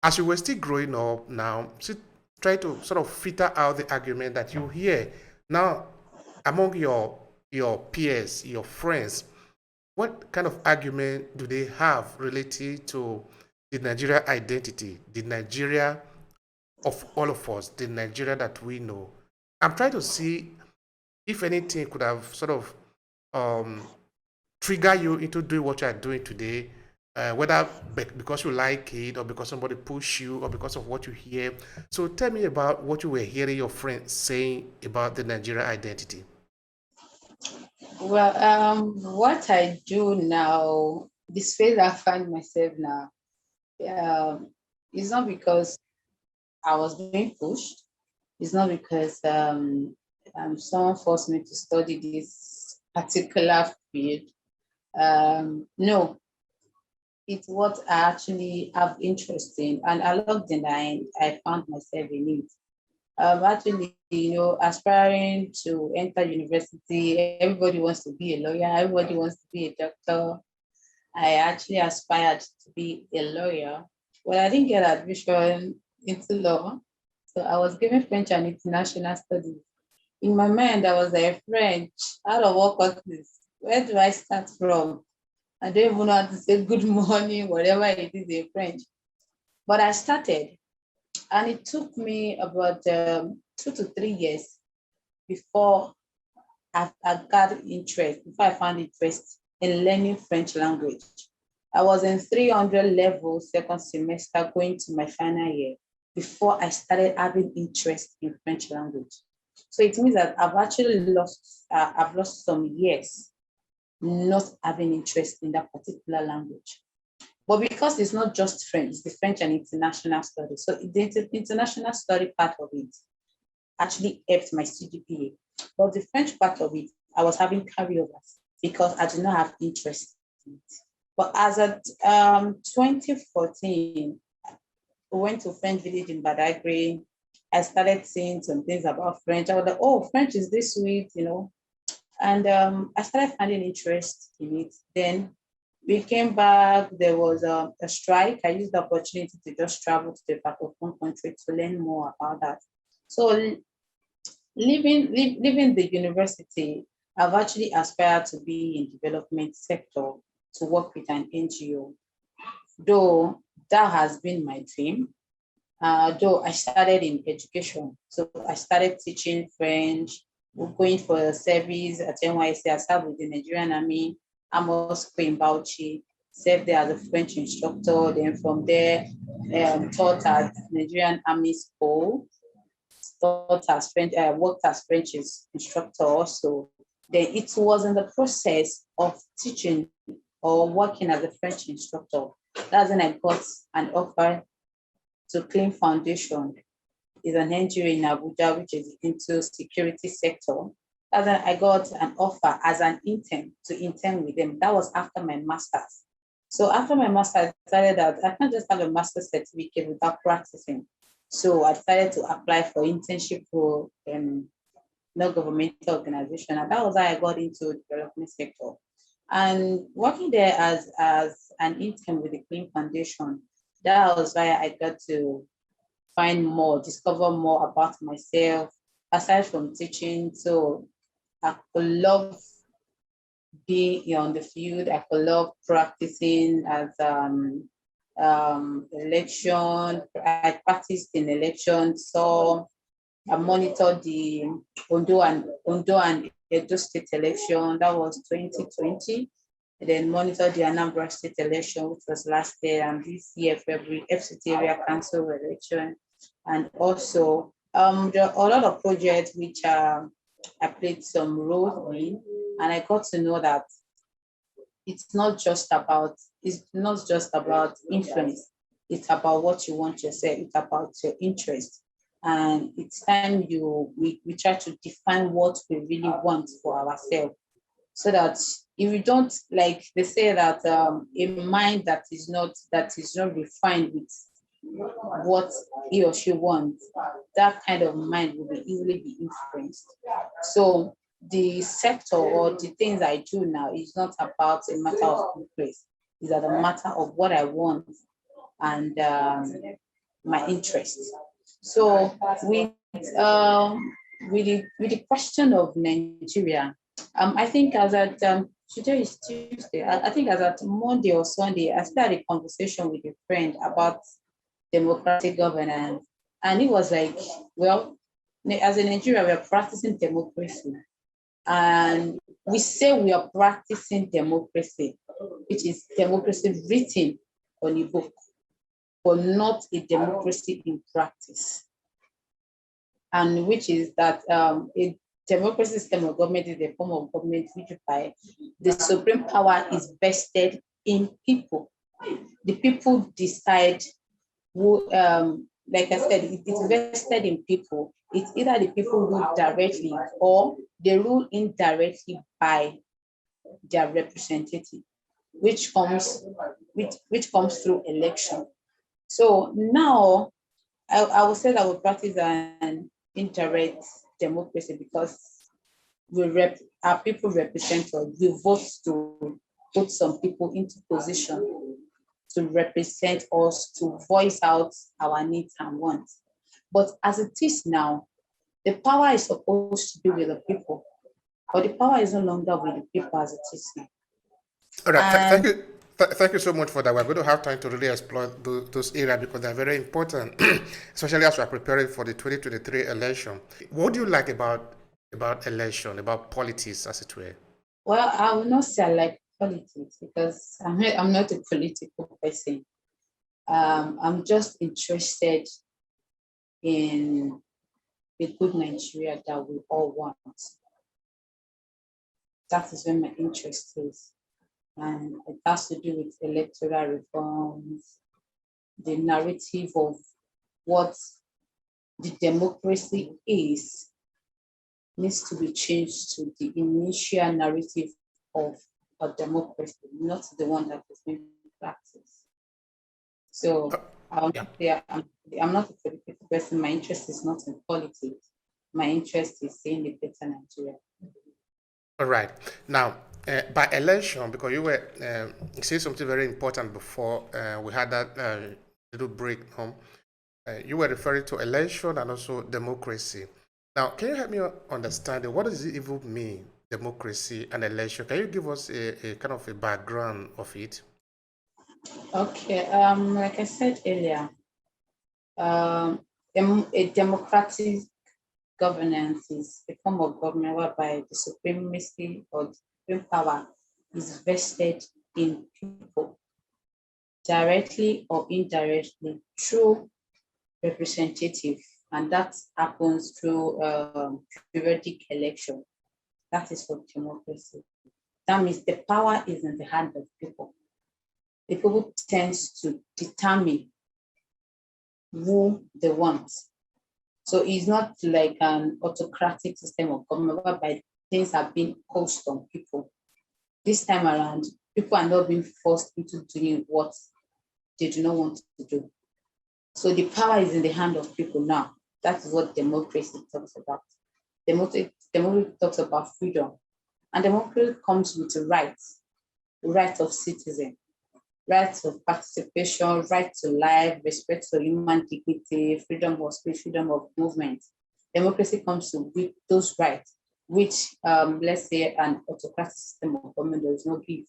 as you were still growing up now, still try to sort of filter out the argument that you hear now among your peers, your friends. What kind of argument do they have related to the Nigeria identity, the Nigeria of all of us, the Nigeria that we know? I'm trying to see if anything could have sort of um, trigger you into doing what you are doing today, whether because you like it or because somebody push you or because of what you hear. So tell me about what you were hearing your friends saying about the Nigeria identity. Well, what I do now, the space I find myself now, um, is not because I was being pushed. It's not because someone forced me to study this particular field. No, it's what I actually have interest in, and along the line, I found myself in it. Actually, aspiring to enter university, everybody wants to be a lawyer, everybody wants to be a doctor. I actually aspired to be a lawyer, but I didn't get admission into law. So I was given French and international studies. In my mind, I was like, French, out of all countries, where do I start from? I don't even know how to say good morning, whatever it is in French. But I started, and it took me about 2 to 3 years before I got interest, before I found interest in learning French language. I was in 300 level second semester going to my final year before I started having interest in French language. So it means that I've lost some years not having interest in that particular language. But because it's not just French, it's the French and international study. So the international study part of it actually helped my CGPA. But the French part of it, I was having carryovers because I did not have interest in it. But as at 2014, we went to French village in Badagry. I started seeing some things about French. I was like, oh, French is this sweet. And I started finding interest in it. Then we came back, there was a strike. I used the opportunity to just travel to the Francophone country to learn more about that. So leaving the university, I've actually aspired to be in development sector to work with an NGO. Though that has been my dream, though I started in education. So I started teaching French, going for a service at NYC. I served with the Nigerian Army. I'm also in Bauchi, served there as a French instructor. Then from there, taught at Nigerian Army School, taught as French, worked as French instructor also. Then it was in the process of teaching or working as a French instructor. That's when I got an offer to Clean Foundation. Is an NGO in Abuja, which is into security sector. That's when I got an offer as an intern to intern with them. That was after my master's. So after my master's, I decided that I can't just have a master's certificate without practicing. So I decided to apply for internship for no governmental organization. And that was how I got into the development sector. And working there as an intern with the Clean Foundation, that was why I got to find more, discover more about myself, aside from teaching. So I could love being on the field. I could love practicing as election. I practiced in election, so I monitored the Ondo and Edo State election. That was 2020. And then monitored the Anambra State election, which was last year, and this year, February, FCT area council election. And also, there are a lot of projects which I played some role in, and I got to know that it's not just about influence. It's about what you want yourself. It's about your interest. And it's time we try to define what we really want for ourselves, so that if we don't, like they say that a mind that is not refined with what he or she wants, that kind of mind will easily be influenced. So the sector or the things I do now is not about a matter of place. It's a matter of what I want, and my interests. So with the question of Nigeria, I think as at today is Tuesday. I think as at Monday or Sunday, I started a conversation with a friend about democratic governance, and it was like, well, as in Nigeria, we are practicing democracy, and we say we are practicing democracy, which is democracy written on a book, but not a democracy in practice. And which is that a democracy system of government is a form of government which by the supreme power is vested in people. The people decide who, like I said, it's vested in people. It's either the people rule directly or they rule indirectly by their representative, which comes through election. So now I would say that we practice an indirect democracy because our people represent us. We vote to put some people into position to represent us, to voice out our needs and wants. But as it is now, the power is supposed to be with the people, but the power is no longer with the people as it is now. All right, thank And you. Thank you so much for that. We're going to have time to really explore those areas because they're very important, especially as we're preparing for the 2023 election. What do you like about election, about politics, as it were? well, I will not say I like politics because I'm not a political person. I'm just interested in the good Nigeria that we all want. That is where my interest is. And it has to do with electoral reforms, the narrative of what the democracy is needs to be changed to the initial narrative of a democracy, not the one that is being practiced. So Yeah. I'm not a political person. My interest is not in politics. My interest is in a better Nigeria. All right. Now, by election, because you were saying something very important before we had that little break home, you were referring to election and also democracy. Now, can you help me understand what does it even mean, democracy and election? Can you give us a kind of a background of it? Okay, like I said earlier, a democratic governance is a form of government whereby the supremacy or the supreme power is vested in people directly or indirectly through representative, and that happens through periodic election. That is for democracy. That means the power is in the hand of people. The people tends to determine who they want. So it's not like an autocratic system of government whereby things are being imposed on people. This time around, people are not being forced into doing what they do not want to do. So the power is in the hand of people now. That is what democracy talks about. Democracy talks about freedom. And democracy comes with rights, rights of citizen, rights of participation, right to life, respect for human dignity, freedom of speech, freedom of movement. Democracy comes with those rights, which let's say an autocratic system of government does not give.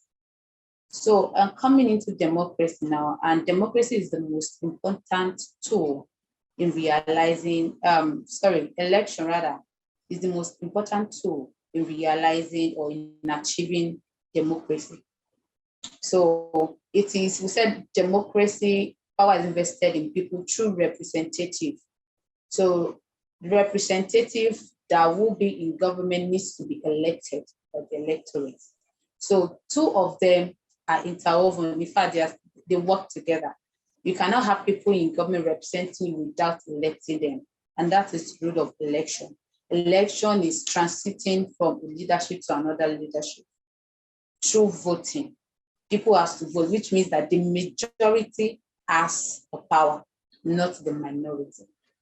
So coming into democracy now, and democracy is the most important tool in realizing, election rather, is the most important tool in realizing or in achieving democracy. So it is, we said democracy, power is invested in people through representative. So the representative that will be in government needs to be elected by the electorate. So two of them are interwoven. In fact, they work together. You cannot have people in government representing you without electing them. And that is the rule of election. Election is transiting from leadership to another leadership through voting. People have to vote, which means that the majority has the power, not the minority.